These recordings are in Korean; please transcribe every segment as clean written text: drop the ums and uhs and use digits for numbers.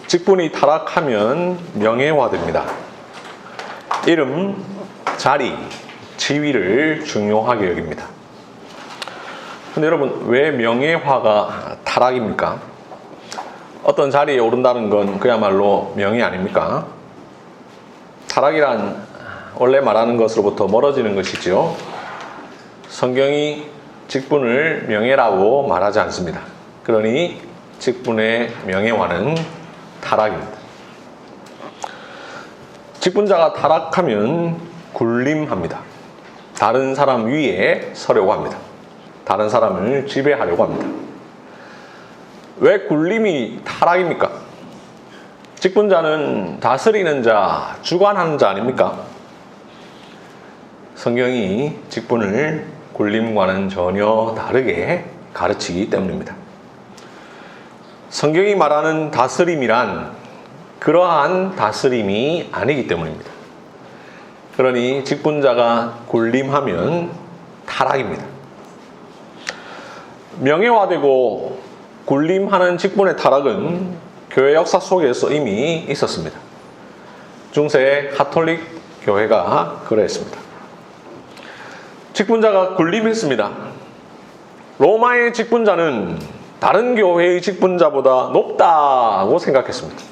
직분이 타락하면 명예화됩니다. 이름, 자리, 지위를 중요하게 여깁니다. 근데 여러분, 왜 명예화가 타락입니까? 어떤 자리에 오른다는 건 그야말로 명예 아닙니까? 타락이란 원래 말하는 것으로부터 멀어지는 것이지요. 성경이 직분을 명예라고 말하지 않습니다. 그러니 직분의 명예화는 타락입니다. 직분자가 타락하면 군림합니다. 다른 사람 위에 서려고 합니다. 다른 사람을 지배하려고 합니다. 왜 군림이 타락입니까? 직분자는 다스리는 자, 주관하는 자 아닙니까? 성경이 직분을 군림과는 전혀 다르게 가르치기 때문입니다. 성경이 말하는 다스림이란 그러한 다스림이 아니기 때문입니다. 그러니 직분자가 군림하면 타락입니다. 명예화되고 군림하는 직분의 타락은 교회 역사 속에서 이미 있었습니다. 중세 가톨릭 교회가 그러했습니다. 직분자가 군림했습니다. 로마의 직분자는 다른 교회의 직분자보다 높다고 생각했습니다.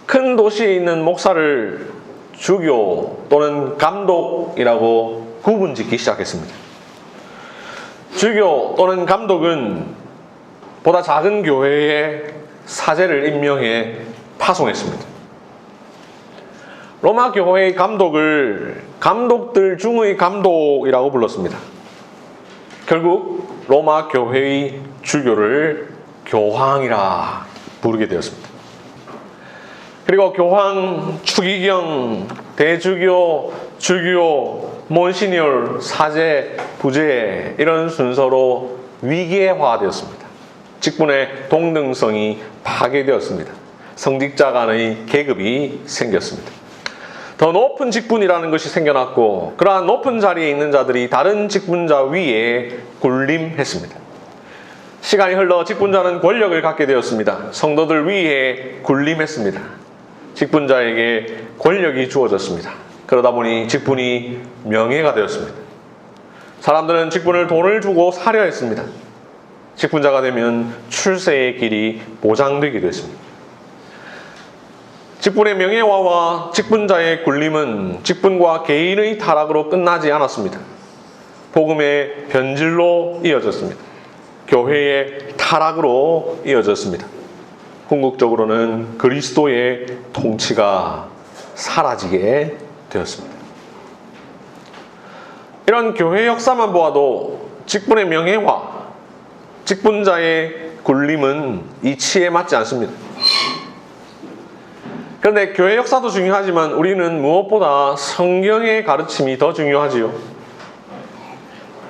큰 도시에 있는 목사를 주교 또는 감독이라고 구분짓기 시작했습니다. 주교 또는 감독은 보다 작은 교회에 사제를 임명해 파송했습니다. 로마 교회의 감독을 감독들 중의 감독이라고 불렀습니다. 결국 로마 교회의 주교를 교황이라 부르게 되었습니다. 그리고 교황, 추기경, 대주교, 주교, 몬시니얼, 사제, 부제 이런 순서로 위계화되었습니다. 직분의 동등성이 파괴되었습니다. 성직자 간의 계급이 생겼습니다. 더 높은 직분이라는 것이 생겨났고 그러한 높은 자리에 있는 자들이 다른 직분자 위에 군림했습니다. 시간이 흘러 직분자는 권력을 갖게 되었습니다. 성도들 위에 군림했습니다. 직분자에게 권력이 주어졌습니다. 그러다 보니 직분이 명예가 되었습니다. 사람들은 직분을 돈을 주고 사려 했습니다. 직분자가 되면 출세의 길이 보장되게 됐습니다. 직분의 명예화와 직분자의 군림은 직분과 개인의 타락으로 끝나지 않았습니다. 복음의 변질로 이어졌습니다. 교회의 타락으로 이어졌습니다. 궁극적으로는 그리스도의 통치가 사라지게 되었습니다. 이런 교회 역사만 보아도 직분의 명예화, 직분자의 군림은 이치에 맞지 않습니다. 그런데 교회 역사도 중요하지만 우리는 무엇보다 성경의 가르침이 더 중요하지요.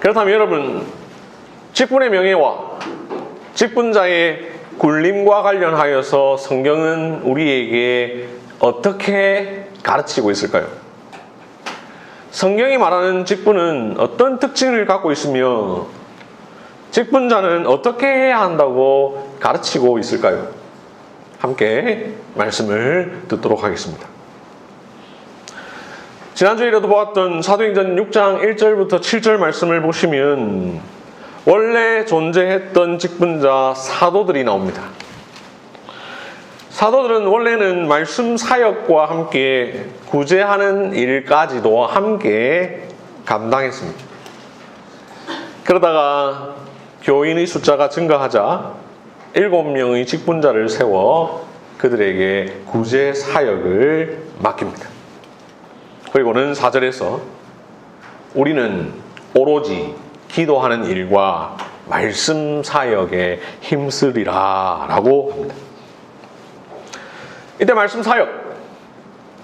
그렇다면 여러분, 직분의 명예화, 직분자의 군림과 관련하여서 성경은 우리에게 어떻게 가르치고 있을까요? 성경이 말하는 직분은 어떤 특징을 갖고 있으며 직분자는 어떻게 해야 한다고 가르치고 있을까요? 함께 말씀을 듣도록 하겠습니다. 지난주에도 보았던 사도행전 6장 1절부터 7절 말씀을 보시면 원래 존재했던 직분자 사도들이 나옵니다. 사도들은 원래는 말씀 사역과 함께 구제하는 일까지도 함께 감당했습니다. 그러다가 교인의 숫자가 증가하자 7명의 직분자를 세워 그들에게 구제 사역을 맡깁니다. 그리고는 4절에서 우리는 오로지 기도하는 일과 말씀 사역에 힘쓰리라 라고 합니다. 이때 말씀 사역,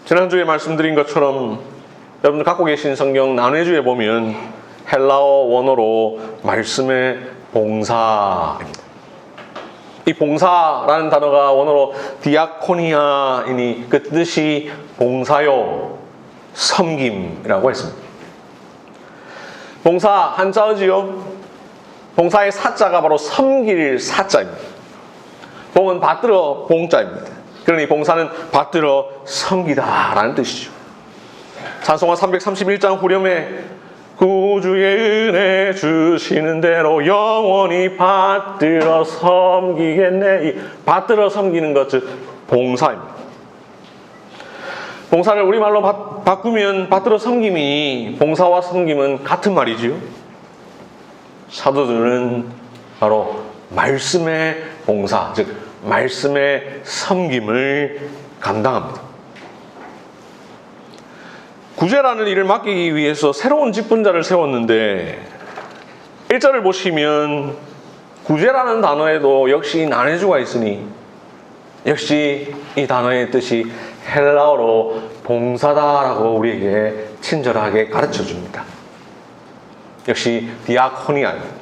지난주에 말씀드린 것처럼 여러분들 갖고 계신 성경 난해주에 보면 헬라어 원어로 말씀의 봉사입니다. 이 봉사라는 단어가 원어로 디아코니아이니 그 뜻이 봉사요, 섬김이라고 했습니다. 봉사 한자어지요. 봉사의 사자가 바로 섬길 사자입니다. 봉은 받들어 봉자입니다. 그러니 봉사는 받들어 섬기다라는 뜻이죠. 찬송가 331장 후렴에 구주의 은혜 주시는 대로 영원히 받들어 섬기겠네. 이 받들어 섬기는 것 즉 봉사입니다. 봉사를 우리말로 바꾸면 받들어 섬김이 봉사와 섬김은 같은 말이지요. 사도들은 바로 말씀의 봉사, 즉 말씀의 섬김을 감당합니다. 구제라는 일을 맡기기 위해서 새로운 직분자를 세웠는데 1절을 보시면 구제라는 단어에도 역시 난해주가 있으니 역시 이 단어의 뜻이 헬라어로 봉사다라고 우리에게 친절하게 가르쳐줍니다. 역시 디아코니아입니다.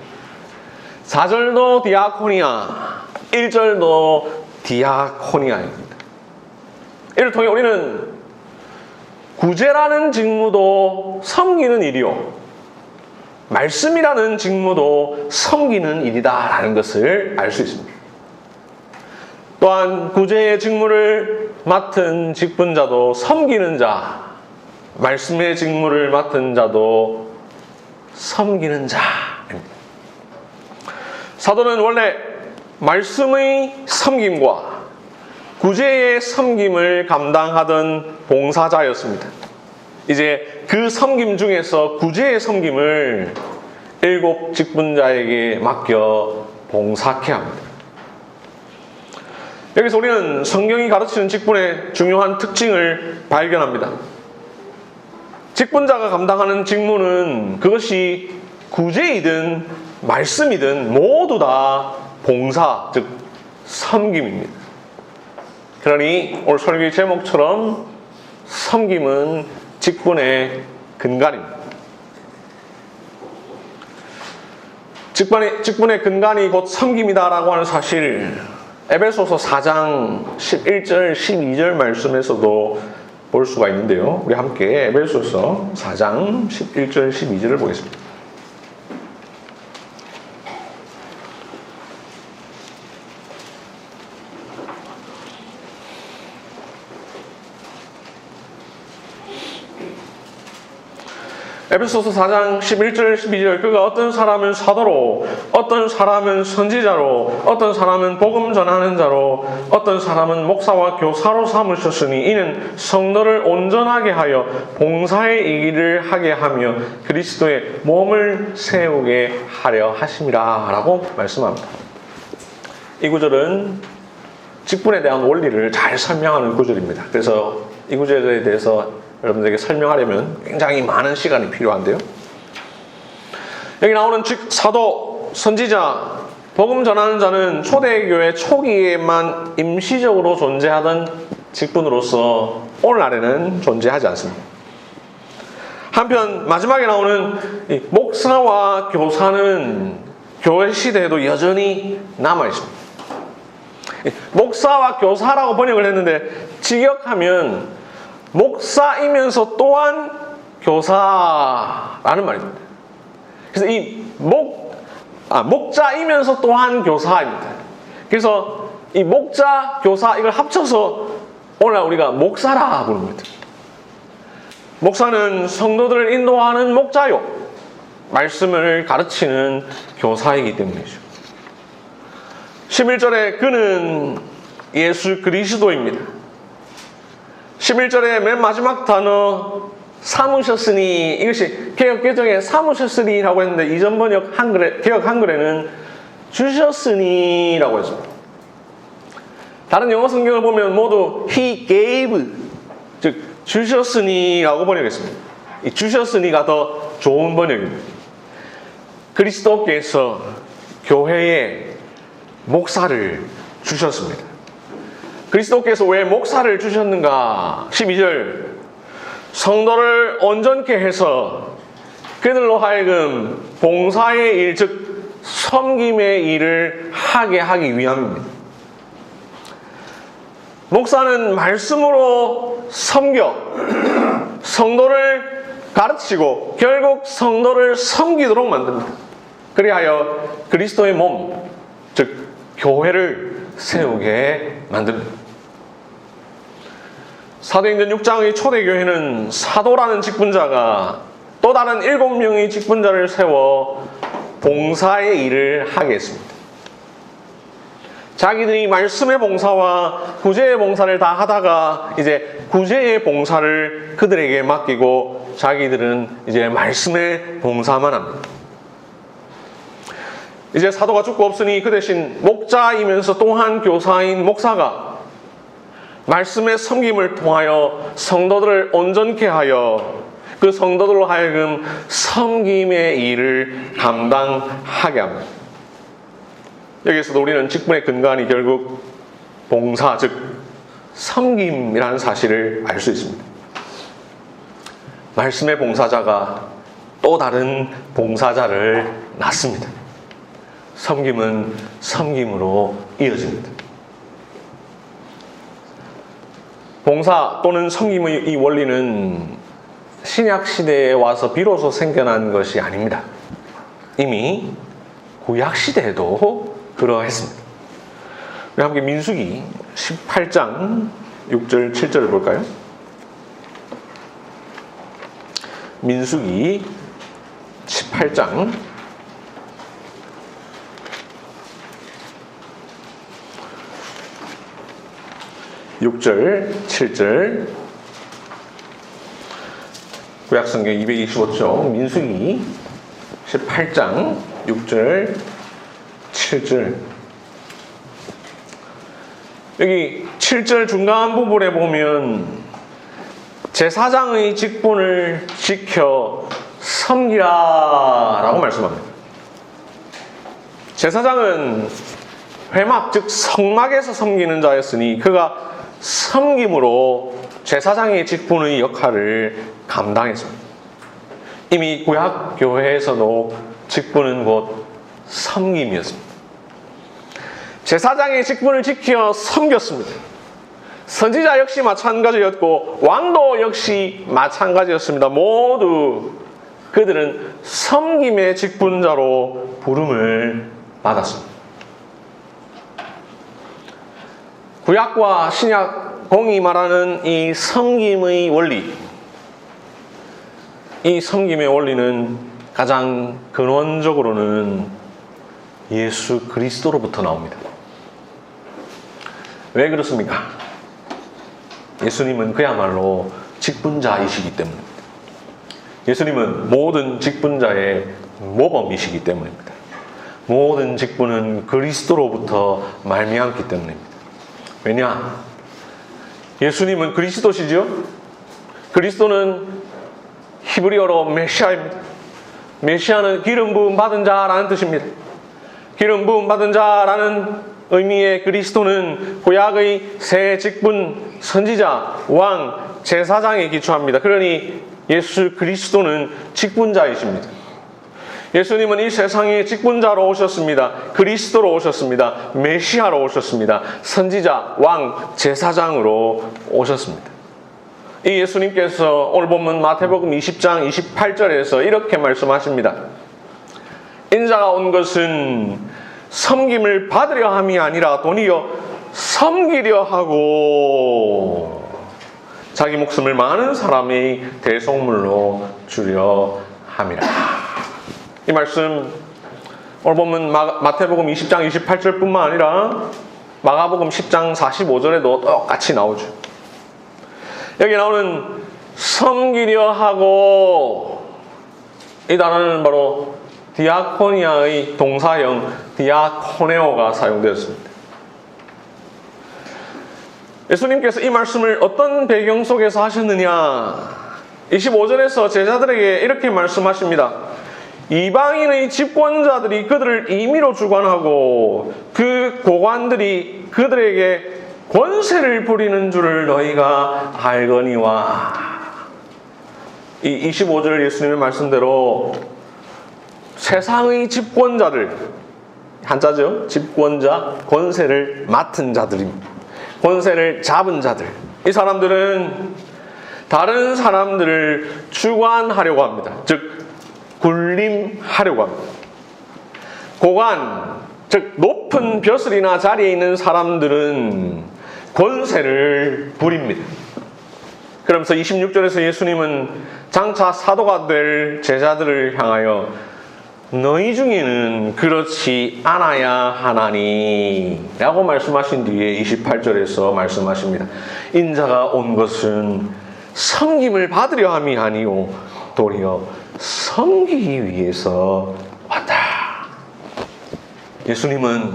4절도 디아코니아, 1절도 디아코니아입니다. 이를 통해 우리는 구제라는 직무도 섬기는 일이요, 말씀이라는 직무도 섬기는 일이다라는 것을 알 수 있습니다. 또한 구제의 직무를 맡은 직분자도 섬기는 자, 말씀의 직무를 맡은 자도 섬기는 자입니다. 사도는 원래 말씀의 섬김과 구제의 섬김을 감당하던 봉사자였습니다. 이제 그 섬김 중에서 구제의 섬김을 7 직분자에게 맡겨 봉사케 합니다. 여기서 우리는 성경이 가르치는 직분의 중요한 특징을 발견합니다. 직분자가 감당하는 직무는 그것이 구제이든 말씀이든 모두 다 봉사, 즉 섬김입니다. 그러니 오늘 설교의 제목처럼 섬김은 직분의 근간입니다. 직분의 근간이 곧 섬김이다라고 하는 사실, 에베소서 4장 11절, 12절 말씀에서도 볼 수가 있는데요. 우리 함께 에베소서 4장 11절, 12절을 보겠습니다. 에베소서 4장 11절 12절 그가 어떤 사람은 사도로, 어떤 사람은 선지자로, 어떤 사람은 복음 전하는 자로, 어떤 사람은 목사와 교사로 삼으셨으니 이는 성도를 온전하게 하여 봉사의 일을 하게 하며 그리스도의 몸을 세우게 하려 하심이라 라고 말씀합니다. 이 구절은 직분에 대한 원리를 잘 설명하는 구절입니다. 그래서 이 구절에 대해서 여러분들에게 설명하려면 굉장히 많은 시간이 필요한데요. 여기 나오는 사도, 선지자, 복음 전하는 자는 초대교회 초기에만 임시적으로 존재하던 직분으로서 오늘날에는 존재하지 않습니다. 한편 마지막에 나오는 목사와 교사는 교회 시대에도 여전히 남아있습니다. 목사와 교사라고 번역을 했는데 직역하면 목사이면서 또한 교사라는 말입니다. 그래서 이 목자이면서 또한 교사입니다. 그래서 이 목자, 교사 이걸 합쳐서 오늘날 우리가 목사라 부릅니다. 목사는 성도들을 인도하는 목자요, 말씀을 가르치는 교사이기 때문이죠. 11절에 그는 예수 그리스도입니다. 11절의 맨 마지막 단어 삼으셨으니, 이것이 개역개정에 삼으셨으니라고 했는데 이전 번역 개역 한글에는 주셨으니라고 했습니다. 다른 영어 성경을 보면 모두 He gave, 즉 주셨으니라고 번역했습니다. 이 주셨으니가 더 좋은 번역입니다. 그리스도께서 교회에 목사를 주셨습니다. 그리스도께서 왜 목사를 주셨는가? 12절 성도를 온전케 해서 그들로 하여금 봉사의 일, 즉 섬김의 일을 하게 하기 위함입니다. 목사는 말씀으로 섬겨 성도를 가르치고 결국 성도를 섬기도록 만듭니다. 그리하여 그리스도의 몸, 즉 교회를 세우게 만듭니다. 사도행전 6장의 초대교회는 사도라는 직분자가 또 다른 7명의 직분자를 세워 봉사의 일을 하게 했습니다. 자기들이 말씀의 봉사와 구제의 봉사를 다 하다가 이제 구제의 봉사를 그들에게 맡기고 자기들은 이제 말씀의 봉사만 합니다. 이제 사도가 죽고 없으니 그 대신 목자이면서 또한 교사인 목사가 말씀의 섬김을 통하여 성도들을 온전케 하여 그 성도들로 하여금 섬김의 일을 감당하게 합니다. 여기서도 우리는 직분의 근간이 결국 봉사, 즉 섬김이라는 사실을 알 수 있습니다. 말씀의 봉사자가 또 다른 봉사자를 낳습니다. 섬김은 섬김으로 이어집니다. 봉사 또는 섬김의 이 원리는 신약 시대에 와서 비로소 생겨난 것이 아닙니다. 이미 구약 시대에도 그러했습니다. 우리 함께 민수기 18장 6절 7절을 볼까요? 민수기 18장 6절 7절 구약성경 225쪽 민수기 18장 6절 7절 여기 7절 중간 부분에 보면 제사장의 직분을 지켜 섬기라 라고 말씀합니다. 제사장은 회막 즉 성막에서 섬기는 자였으니 그가 섬김으로 제사장의 직분의 역할을 감당했습니다. 이미 구약 교회에서도 직분은 곧 섬김이었습니다. 제사장의 직분을 지켜 섬겼습니다. 선지자 역시 마찬가지였고 왕도 역시 마찬가지였습니다. 모두 그들은 섬김의 직분자로 부름을 받았습니다. 구약과 신약 공이 말하는 이 섬김의 원리, 이 섬김의 원리는 가장 근원적으로는 예수 그리스도로부터 나옵니다. 왜 그렇습니까? 예수님은 그야말로 직분자이시기 때문입니다. 예수님은 모든 직분자의 모범이시기 때문입니다. 모든 직분은 그리스도로부터 말미암기 때문입니다. 왜냐? 예수님은 그리스도시죠? 그리스도는 히브리어로 메시아입니다. 메시아는 기름 부음 받은 자라는 뜻입니다. 기름 부음 받은 자라는 의미의 그리스도는 구약의 새 직분, 선지자, 왕, 제사장에 기초합니다. 그러니 예수 그리스도는 직분자이십니다. 예수님은 이 세상에 직분자로 오셨습니다. 그리스도로 오셨습니다. 메시아로 오셨습니다. 선지자, 왕, 제사장으로 오셨습니다. 이 예수님께서 오늘 보면 마태복음 20장 28절에서 이렇게 말씀하십니다. 인자가 온 것은 섬김을 받으려 함이 아니라 돈이요 섬기려 하고 자기 목숨을 많은 사람의 대속물로 주려 함이라. 이 말씀 오늘 보면 마태복음 20장 28절뿐만 아니라 마가복음 10장 45절에도 똑같이 나오죠. 여기 나오는 섬기려 하고 이 단어는 바로 디아코니아의 동사형 디아코네오가 사용되었습니다. 예수님께서 이 말씀을 어떤 배경 속에서 하셨느냐? 25절에서 제자들에게 이렇게 말씀하십니다. 이방인의 집권자들이 그들을 임의로 주관하고 그 고관들이 그들에게 권세를 부리는 줄을 너희가 알거니와. 이 25절 예수님의 말씀대로 세상의 집권자들, 한자죠? 집권자, 권세를 맡은 자들입니다. 권세를 잡은 자들. 이 사람들은 다른 사람들을 주관하려고 합니다. 즉 군림하려고 합니다. 고관, 즉 높은 벼슬이나 자리에 있는 사람들은 권세를 부립니다. 그러면서 26절에서 예수님은 장차 사도가 될 제자들을 향하여 너희 중에는 그렇지 않아야 하나니 라고 말씀하신 뒤에 28절에서 말씀하십니다. 인자가 온 것은 섬김을 받으려 함이 아니요 도리어 섬기기 위해서 왔다. 예수님은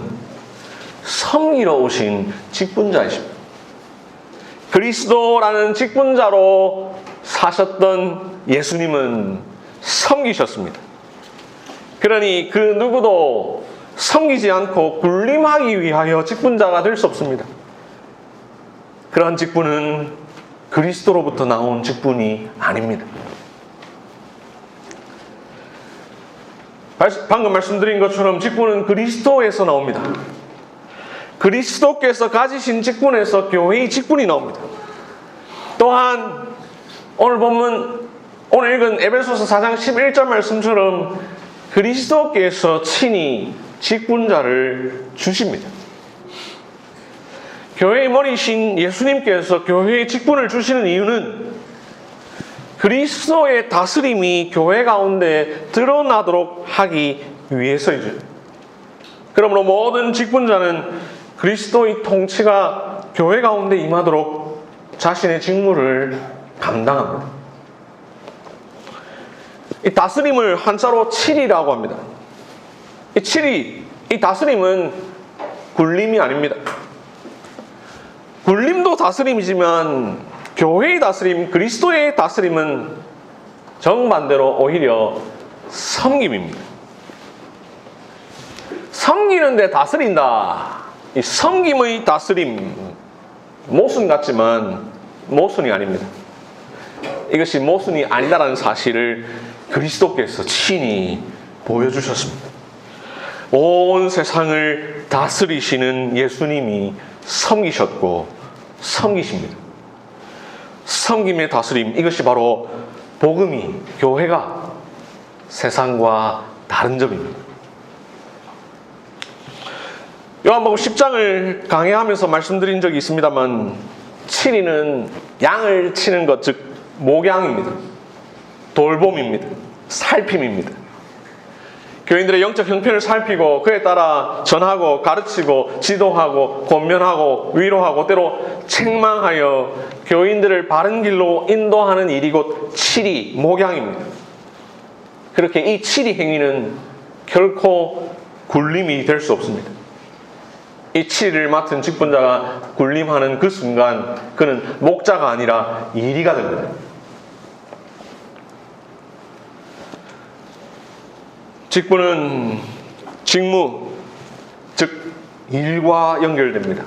섬기러 오신 직분자이십니다. 그리스도라는 직분자로 사셨던 예수님은 섬기셨습니다. 그러니 그 누구도 섬기지 않고 군림하기 위하여 직분자가 될 수 없습니다. 그러한 직분은 그리스도로부터 나온 직분이 아닙니다. 방금 말씀드린 것처럼 직분은 그리스도에서 나옵니다. 그리스도께서 가지신 직분에서 교회의 직분이 나옵니다. 또한 오늘 읽은 에베소서 4장 11절 말씀처럼 그리스도께서 친히 직분자를 주십니다. 교회의 머리신 예수님께서 교회의 직분을 주시는 이유는 그리스도의 다스림이 교회 가운데 드러나도록 하기 위해서이죠. 그러므로 모든 직분자는 그리스도의 통치가 교회 가운데 임하도록 자신의 직무를 감당합니다. 이 다스림을 한자로 칠이라고 합니다. 이 칠이, 이 다스림은 군림이 아닙니다. 군림도 다스림이지만 교회의 다스림, 그리스도의 다스림은 정반대로 오히려 섬김입니다. 섬기는데 다스린다. 이 섬김의 다스림, 모순 같지만 모순이 아닙니다. 이것이 모순이 아니다라는 사실을 그리스도께서 친히 보여주셨습니다. 온 세상을 다스리시는 예수님이 섬기셨고 섬기십니다. 섬김의 다스림, 이것이 바로 복음이, 교회가 세상과 다른 점입니다. 요한복음 10장을 강해하면서 말씀드린 적이 있습니다만 치리는 양을 치는 것, 즉 목양입니다. 돌봄입니다. 살핌입니다. 교인들의 영적 형편을 살피고 그에 따라 전하고 가르치고 지도하고 권면하고 위로하고 때로 책망하여 교인들을 바른 길로 인도하는 일이 곧 치리, 목양입니다. 그렇게 이 치리 행위는 결코 굴림이 될 수 없습니다. 이 치리를 맡은 직분자가 군림하는 그 순간 그는 목자가 아니라 이리가 됩니다. 직분은 직무, 즉 일과 연결됩니다.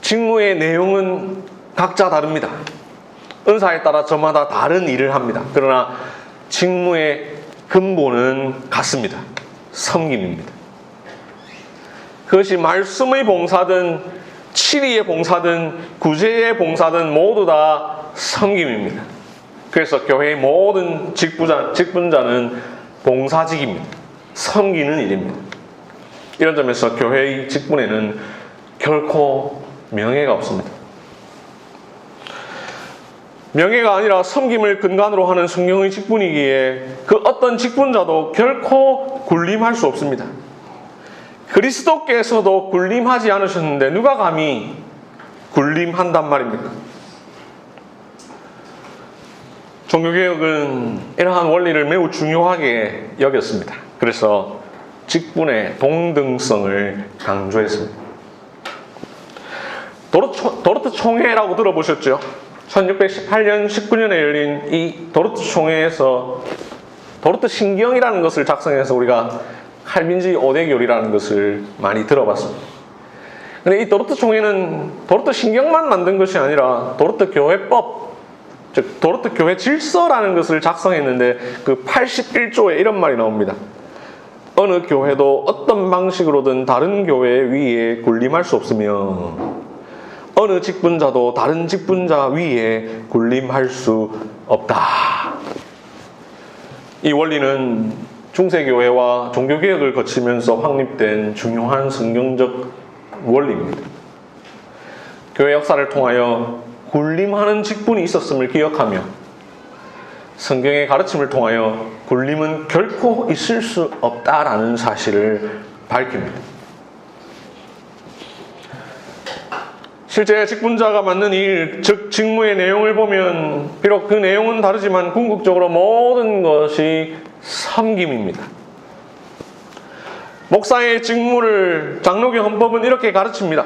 직무의 내용은 각자 다릅니다. 은사에 따라 저마다 다른 일을 합니다. 그러나 직무의 근본은 같습니다. 섬김입니다. 그것이 말씀의 봉사든 치리의 봉사든 구제의 봉사든 모두 다 섬김입니다. 그래서 교회의 모든 직분자는 봉사직입니다. 섬기는 일입니다. 이런 점에서 교회의 직분에는 결코 명예가 없습니다. 명예가 아니라 섬김을 근간으로 하는 성령의 직분이기에 그 어떤 직분자도 결코 군림할 수 없습니다. 그리스도께서도 군림하지 않으셨는데 누가 감히 군림한단 말입니까? 종교개혁은 이러한 원리를 매우 중요하게 여겼습니다. 그래서 직분의 동등성을 강조했습니다. 도르트 총회라고 들어보셨죠? 1618년 19년에 열린 이 도르트 총회에서 도르트 신경이라는 것을 작성해서 우리가 칼빈주의 5대 교리라는 것을 많이 들어봤습니다. 그런데 이 도르트 총회는 도르트 신경만 만든 것이 아니라 도르트 교회법, 즉 도르트 교회 질서라는 것을 작성했는데 그 81조에 이런 말이 나옵니다. 어느 교회도 어떤 방식으로든 다른 교회 위에 군림할 수 없으며 어느 직분자도 다른 직분자 위에 군림할 수 없다. 이 원리는 중세교회와 종교개혁을 거치면서 확립된 중요한 성경적 원리입니다. 교회 역사를 통하여 군림하는 직분이 있었음을 기억하며 성경의 가르침을 통하여 군림은 결코 있을 수 없다라는 사실을 밝힙니다. 실제 직분자가 맡는 일, 즉 직무의 내용을 보면 비록 그 내용은 다르지만 궁극적으로 모든 것이 섬김입니다. 목사의 직무를 장로교 헌법은 이렇게 가르칩니다.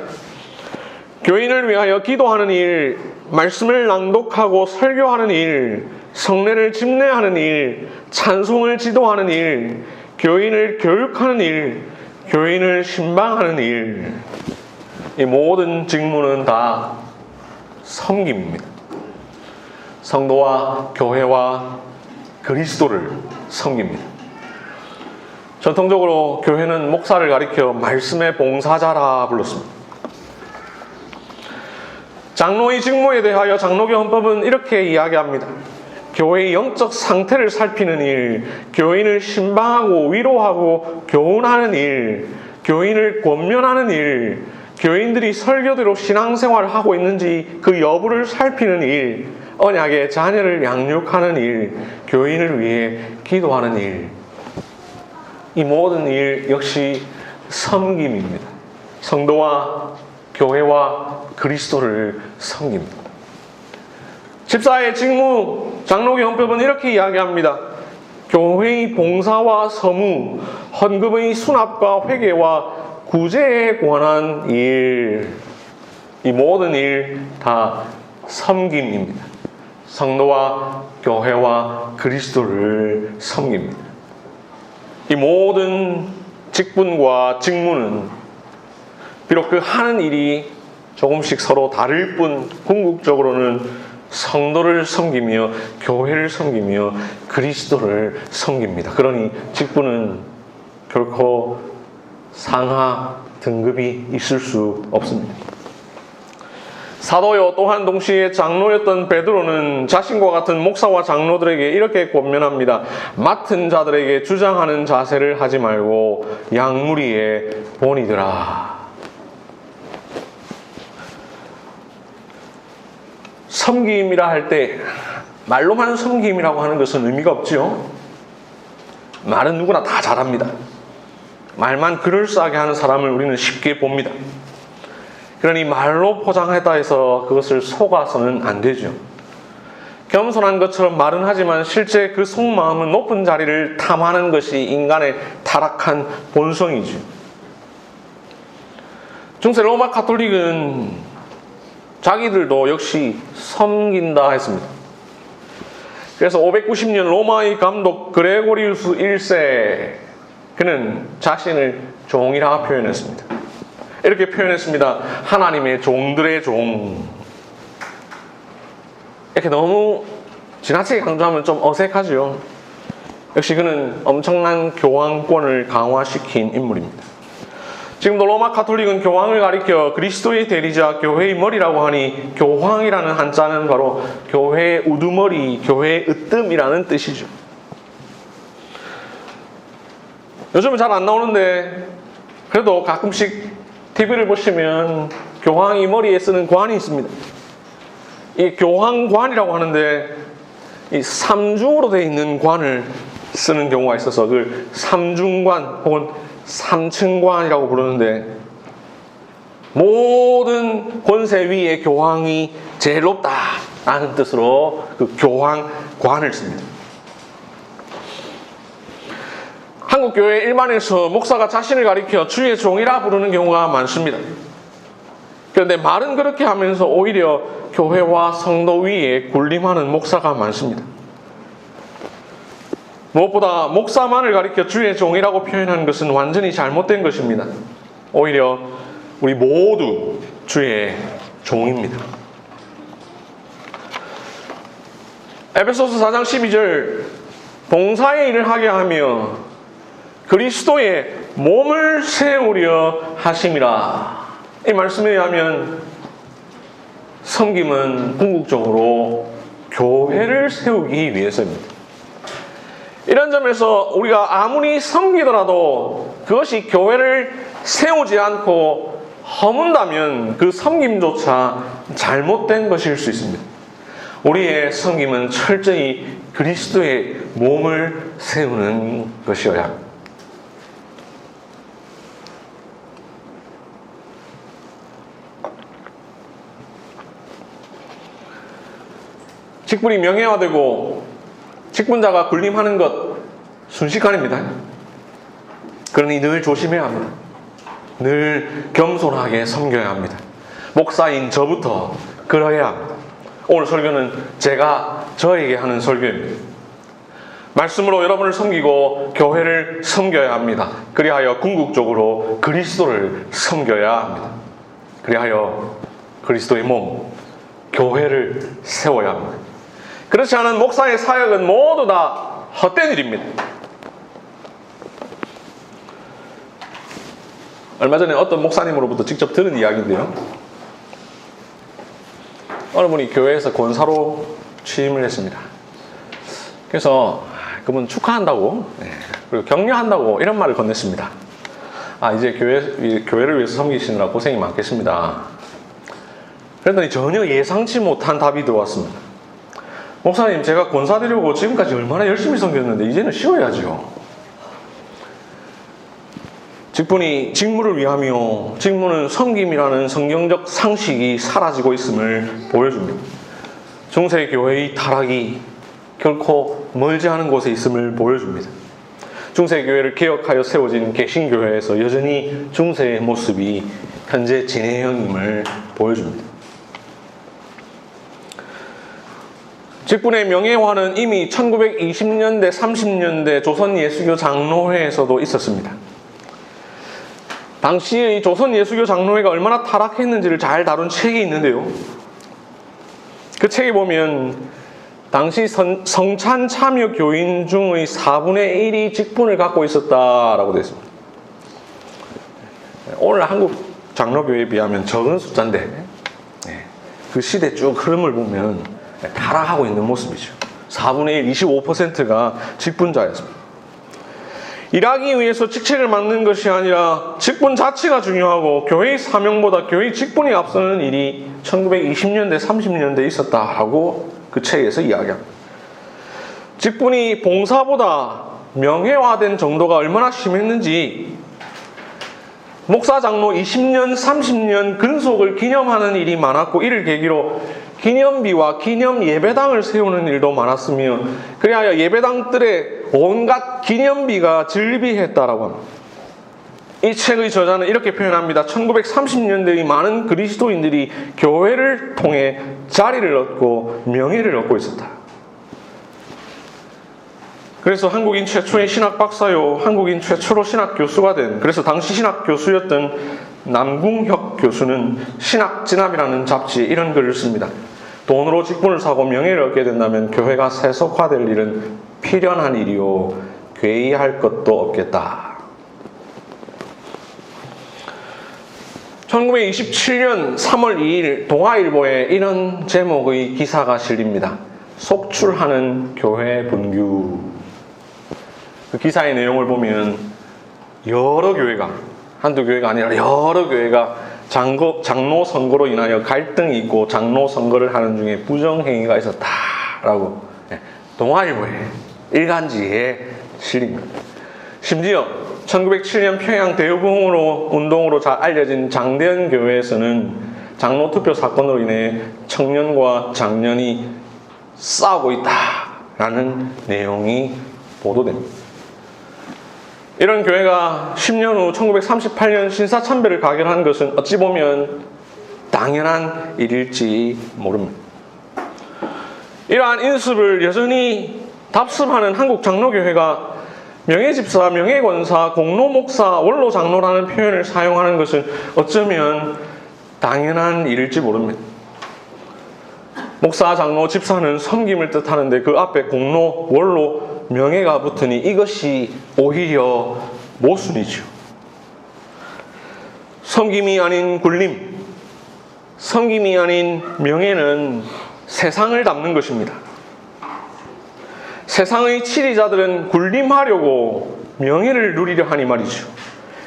교인을 위하여 기도하는 일, 말씀을 낭독하고 설교하는 일, 성례를 집례하는 일, 찬송을 지도하는 일, 교인을 교육하는 일, 교인을 신방하는 일, 이 모든 직무는 다 섬김입니다. 성도와 교회와 그리스도를 섬깁니다. 전통적으로 교회는 목사를 가리켜 말씀의 봉사자라 불렀습니다. 장로의 직무에 대하여 장로교 헌법은 이렇게 이야기합니다. 교회의 영적 상태를 살피는 일, 교인을 신방하고 위로하고 교훈하는 일, 교인을 권면하는 일, 교인들이 설교대로 신앙생활을 하고 있는지 그 여부를 살피는 일, 언약의 자녀를 양육하는 일, 교인을 위해 기도하는 일. 이 모든 일 역시 섬김입니다. 성도와 교회와 그리스도를 섬깁니다. 집사의 직무, 장로교 헌법은 이렇게 이야기합니다. 교회의 봉사와 서무, 헌금의 수납과 회계와 구제에 관한 일, 이 모든 일 다 섬김입니다. 성도와 교회와 그리스도를 섬깁니다. 이 모든 직분과 직무는 비록 그 하는 일이 조금씩 서로 다를 뿐 궁극적으로는 성도를 섬기며 교회를 섬기며 그리스도를 섬깁니다. 그러니 직분은 결코 상하 등급이 있을 수 없습니다. 사도요 또한 동시에 장로였던 베드로는 자신과 같은 목사와 장로들에게 이렇게 권면합니다. 맡은 자들에게 주장하는 자세를 하지 말고 양무리의 본이더라. 섬김이라 할 때 말로만 섬김이라고 하는 것은 의미가 없지요. 말은 누구나 다 잘합니다. 말만 그럴싸하게 하는 사람을 우리는 쉽게 봅니다. 그러니 말로 포장했다 해서 그것을 속아서는 안 되죠. 겸손한 것처럼 말은 하지만 실제 그 속마음은 높은 자리를 탐하는 것이 인간의 타락한 본성이죠. 중세 로마 가톨릭은 자기들도 역시 섬긴다 했습니다. 그래서 590년 로마의 감독 그레고리우스 1세 그는 자신을 종이라 표현했습니다. 이렇게 표현했습니다. 하나님의 종들의 종. 이렇게 너무 지나치게 강조하면 좀 어색하죠. 역시 그는 엄청난 교황권을 강화시킨 인물입니다. 지금도 로마 가톨릭은 교황을 가리켜 그리스도의 대리자 교회의 머리라고 하니 교황이라는 한자는 바로 교회의 우두머리, 교회의 으뜸이라는 뜻이죠. 요즘은 잘 안 나오는데 그래도 가끔씩 TV를 보시면 교황이 머리에 쓰는 관이 있습니다. 이 교황관이라고 하는데 이 삼중으로 되어 있는 관을 쓰는 경우가 있어서 그걸 삼중관 혹은 삼층관이라고 부르는데 모든 권세 위에 교황이 제일 높다라는 뜻으로 그 교황관을 씁니다. 한국교회 일반에서 목사가 자신을 가리켜 주의 종이라 부르는 경우가 많습니다. 그런데 말은 그렇게 하면서 오히려 교회와 성도 위에 군림하는 목사가 많습니다. 무엇보다 목사만을 가리켜 주의 종이라고 표현하는 것은 완전히 잘못된 것입니다. 오히려 우리 모두 주의 종입니다. 에베소서 4장 12절 봉사의 일을 하게 하며 그리스도의 몸을 세우려 하심이라. 이 말씀에 의하면 섬김은 궁극적으로 교회를 세우기 위해서입니다. 이런 점에서 우리가 아무리 섬기더라도 그것이 교회를 세우지 않고 허문다면 그 섬김조차 잘못된 것일 수 있습니다. 우리의 섬김은 철저히 그리스도의 몸을 세우는 것이어야 합니다. 직분이 명예화되고 직분자가 군림하는 것 순식간입니다. 그러니 늘 조심해야 합니다. 늘 겸손하게 섬겨야 합니다. 목사인 저부터 그러해야 합니다. 오늘 설교는 제가 저에게 하는 설교입니다. 말씀으로 여러분을 섬기고 교회를 섬겨야 합니다. 그리하여 궁극적으로 그리스도를 섬겨야 합니다. 그리하여 그리스도의 몸, 교회를 세워야 합니다. 그렇지 않은 목사의 사역은 모두 다 헛된 일입니다. 얼마 전에 어떤 목사님으로부터 직접 들은 이야기인데요. 어느 분이 교회에서 권사로 취임을 했습니다. 그래서 그분 축하한다고, 그리고 격려한다고 이런 말을 건넸습니다. 이제 교회를 위해서 섬기시느라 고생이 많겠습니다. 그랬더니 전혀 예상치 못한 답이 들어왔습니다. 목사님, 제가 권사 되려고 지금까지 얼마나 열심히 섬겼는데 이제는 쉬어야죠. 직분이 직무를 위하며 직무는 섬김이라는 성경적 상식이 사라지고 있음을 보여줍니다. 중세 교회의 타락이 결코 멀지 않은 곳에 있음을 보여줍니다. 중세 교회를 개혁하여 세워진 개신교회에서 여전히 중세의 모습이 현재 진행형임을 보여줍니다. 직분의 명예화는 이미 1920년대, 30년대 조선 예수교 장로회에서도 있었습니다. 당시의 조선 예수교 장로회가 얼마나 타락했는지를 잘 다룬 책이 있는데요. 그 책에 보면 당시 성찬 참여 교인 중의 4분의 1이 직분을 갖고 있었다라고 되어 있습니다. 오늘 한국 장로교회에 비하면 적은 숫자인데 그 시대 쭉 흐름을 보면 타락하고 있는 모습이죠. 4분의 1, 25%가 직분자였습니다. 일하기 위해서 직책을 맡는 것이 아니라 직분 자체가 중요하고 교회의 사명보다 교회의 직분이 앞서는 일이 1920년대, 30년대에 있었다라고 그 책에서 이야기합니다. 직분이 봉사보다 명예화된 정도가 얼마나 심했는지 목사 장로 20년, 30년 근속을 기념하는 일이 많았고 이를 계기로 기념비와 기념 예배당을 세우는 일도 많았으며 그리하여 예배당들의 온갖 기념비가 즐비했다라고 합니다. 이 책의 저자는 이렇게 표현합니다. 1930년대의 많은 그리스도인들이 교회를 통해 자리를 얻고 명예를 얻고 있었다. 그래서 한국인 최초의 신학 박사요, 한국인 최초로 신학 교수가 된, 그래서 당시 신학 교수였던 남궁혁 교수는 신학진압이라는 잡지에 이런 글을 씁니다. 돈으로 직분을 사고 명예를 얻게 된다면 교회가 세속화될 일은 필연한 일이요 괴이할 것도 없겠다. 1927년 3월 2일 동아일보에 이런 제목의 기사가 실립니다. 속출하는 교회 분규. 그 기사의 내용을 보면 여러 교회가, 한두 교회가 아니라 여러 교회가 장로 선거로 인하여 갈등이 있고 장로 선거를 하는 중에 부정행위가 있었다라고 동아일보에 일간지에 실립니다. 심지어 1907년 평양 대유봉으로 운동으로 잘 알려진 장대현 교회에서는 장로 투표 사건으로 인해 청년과 장년이 싸우고 있다라는 내용이 보도됩니다. 이런 교회가 10년 후 1938년 신사참배를 가결한 것은 어찌 보면 당연한 일일지 모릅니다. 이러한 인습을 여전히 답습하는 한국 장로교회가 명예집사, 명예권사, 공로목사, 원로장로라는 표현을 사용하는 것은 어쩌면 당연한 일일지 모릅니다. 목사, 장로, 집사는 섬김을 뜻하는데 그 앞에 공로, 원로, 명예가 붙으니 이것이 오히려 모순이죠. 섬김이 아닌 군림, 섬김이 아닌 명예는 세상을 담는 것입니다. 세상의 치리자들은 군림하려고 명예를 누리려 하니 말이죠.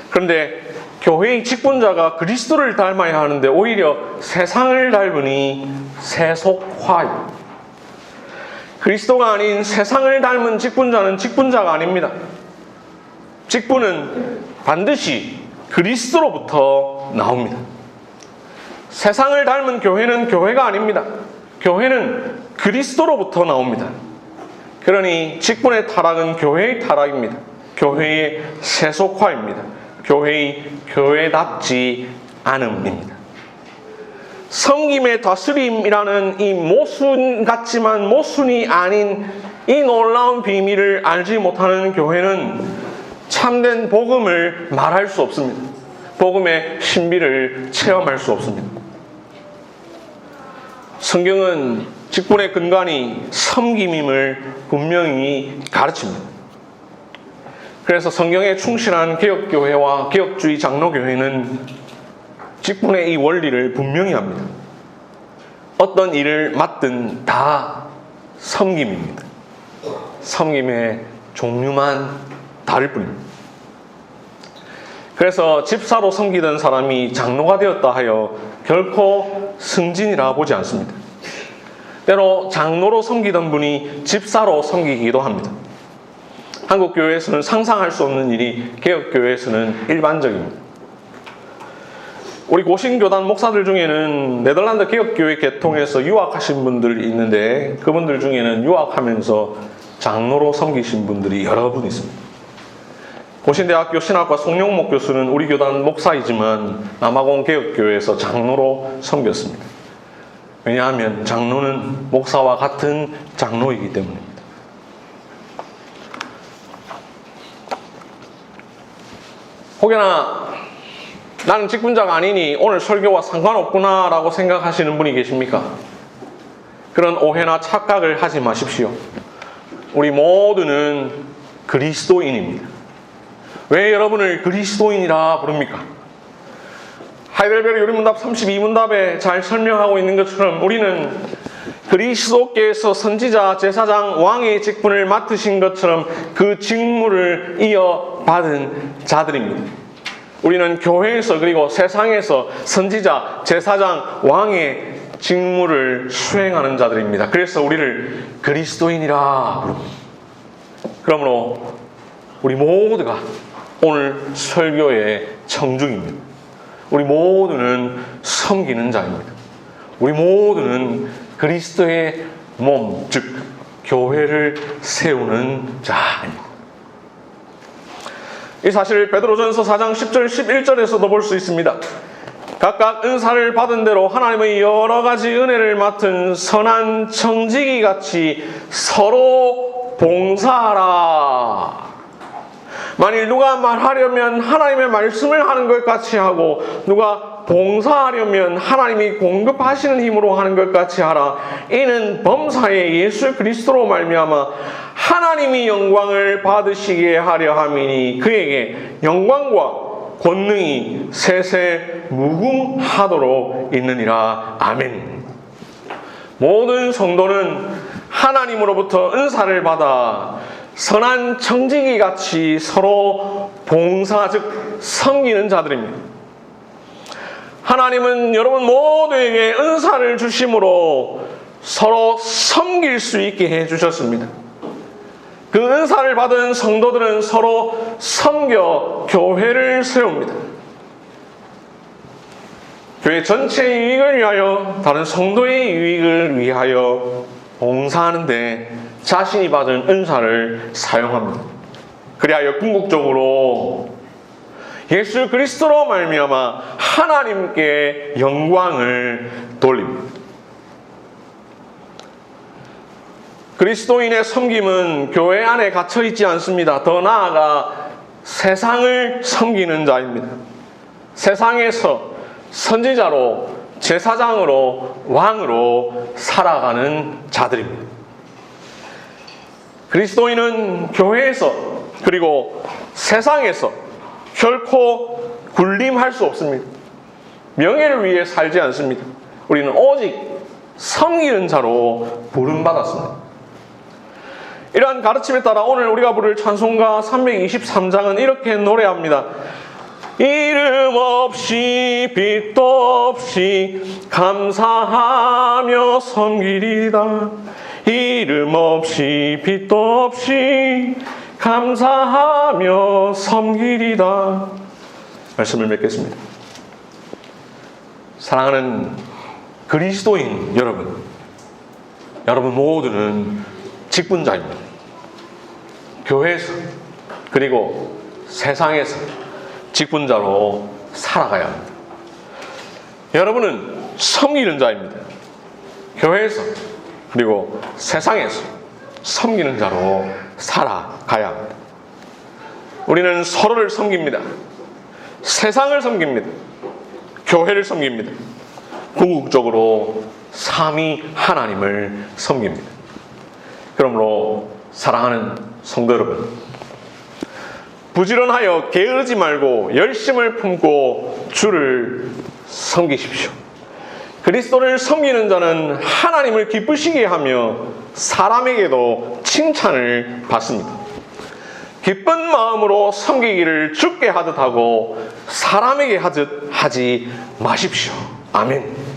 그런데 교회의 직분자가 그리스도를 닮아야 하는데 오히려 세상을 닮으니 세속화입니다. 그리스도가 아닌 세상을 닮은 직분자는 직분자가 아닙니다. 직분은 반드시 그리스도로부터 나옵니다. 세상을 닮은 교회는 교회가 아닙니다. 교회는 그리스도로부터 나옵니다. 그러니 직분의 타락은 교회의 타락입니다. 교회의 세속화입니다. 교회의 교회답지 않음입니다. 섬김의 다스림이라는 이 모순 같지만 모순이 아닌 이 놀라운 비밀을 알지 못하는 교회는 참된 복음을 말할 수 없습니다. 복음의 신비를 체험할 수 없습니다. 성경은 직분의 근간이 섬김임을 분명히 가르칩니다. 그래서 성경에 충실한 개혁교회와 개혁주의 장로교회는 직분의 이 원리를 분명히 합니다. 어떤 일을 맡든 다 섬김입니다. 섬김의 종류만 다를 뿐입니다. 그래서 집사로 섬기던 사람이 장로가 되었다 하여 결코 승진이라 보지 않습니다. 때로 장로로 섬기던 분이 집사로 섬기기도 합니다. 한국 교회에서는 상상할 수 없는 일이 개혁교회에서는 일반적입니다. 우리 고신교단 목사들 중에는 네덜란드 개혁교회 개통에서 유학하신 분들이 있는데 그분들 중에는 유학하면서 장로로 섬기신 분들이 여러 분 있습니다. 고신대학교 신학과 송영목 교수는 우리 교단 목사이지만 남아공 개혁교회에서 장로로 섬겼습니다. 왜냐하면 장로는 목사와 같은 장로이기 때문입니다. 혹여나 나는 직분자가 아니니 오늘 설교와 상관없구나 라고 생각하시는 분이 계십니까? 그런 오해나 착각을 하지 마십시오. 우리 모두는 그리스도인입니다. 왜 여러분을 그리스도인이라 부릅니까? 하이델베르 요리문답 32문답에 잘 설명하고 있는 것처럼 우리는 그리스도께서 선지자, 제사장, 왕의 직분을 맡으신 것처럼 그 직무를 이어받은 자들입니다. 우리는 교회에서 그리고 세상에서 선지자, 제사장, 왕의 직무를 수행하는 자들입니다. 그래서 우리를 그리스도인이라 부릅니다. 그러므로 우리 모두가 오늘 설교의 청중입니다. 우리 모두는 섬기는 자입니다. 우리 모두는 그리스도의 몸, 즉 교회를 세우는 자입니다. 이 사실을 베드로전서 4장 10절 11절에서도 볼 수 있습니다. 각각 은사를 받은 대로 하나님의 여러 가지 은혜를 맡은 선한 청지기 같이 서로 봉사하라. 만일 누가 말하려면 하나님의 말씀을 하는 것 같이 하고 누가 봉사하려면 하나님이 공급하시는 힘으로 하는 것 같이 하라. 이는 범사에 예수 그리스도로 말미암아 하나님이 영광을 받으시게 하려 함이니 그에게 영광과 권능이 세세 무궁하도록 있느니라. 아멘. 모든 성도는 하나님으로부터 은사를 받아 선한 청지기 같이 서로 봉사, 즉 섬기는 자들입니다. 하나님은 여러분 모두에게 은사를 주심으로 서로 섬길 수 있게 해주셨습니다. 그 은사를 받은 성도들은 서로 섬겨 교회를 세웁니다. 교회 전체의 유익을 위하여, 다른 성도의 유익을 위하여 봉사하는데 자신이 받은 은사를 사용합니다. 그리하여 궁극적으로 예수 그리스도로 말미암아 하나님께 영광을 돌립니다. 그리스도인의 섬김은 교회 안에 갇혀 있지 않습니다. 더 나아가 세상을 섬기는 자입니다. 세상에서 선지자로, 제사장으로, 왕으로 살아가는 자들입니다. 그리스도인은 교회에서 그리고 세상에서 결코 군림할 수 없습니다. 명예를 위해 살지 않습니다. 우리는 오직 섬기는 자로 부름받았습니다. 이러한 가르침에 따라 오늘 우리가 부를 찬송가 323장은 이렇게 노래합니다. 이름 없이 빛도 없이 감사하며 섬기리다. 이름 없이 빛도 없이 감사하며 섬기리다. 말씀을 맺겠습니다. 사랑하는 그리스도인 여러분 모두는 직분자입니다. 교회에서 그리고 세상에서 직분자로 살아가야 합니다. 여러분은 섬기는 자입니다. 교회에서 그리고 세상에서 섬기는 자로 살아가야 합니다. 우리는 서로를 섬깁니다. 세상을 섬깁니다. 교회를 섬깁니다. 궁극적으로 삼위 하나님을 섬깁니다. 그러므로 사랑하는 성도 여러분, 부지런하여 게으르지 말고 열심을 품고 주를 섬기십시오. 그리스도를 섬기는 자는 하나님을 기쁘시게 하며 사람에게도 칭찬을 받습니다. 기쁜 마음으로 섬기기를 주께 하듯 하고 사람에게 하듯 하지 마십시오. 아멘.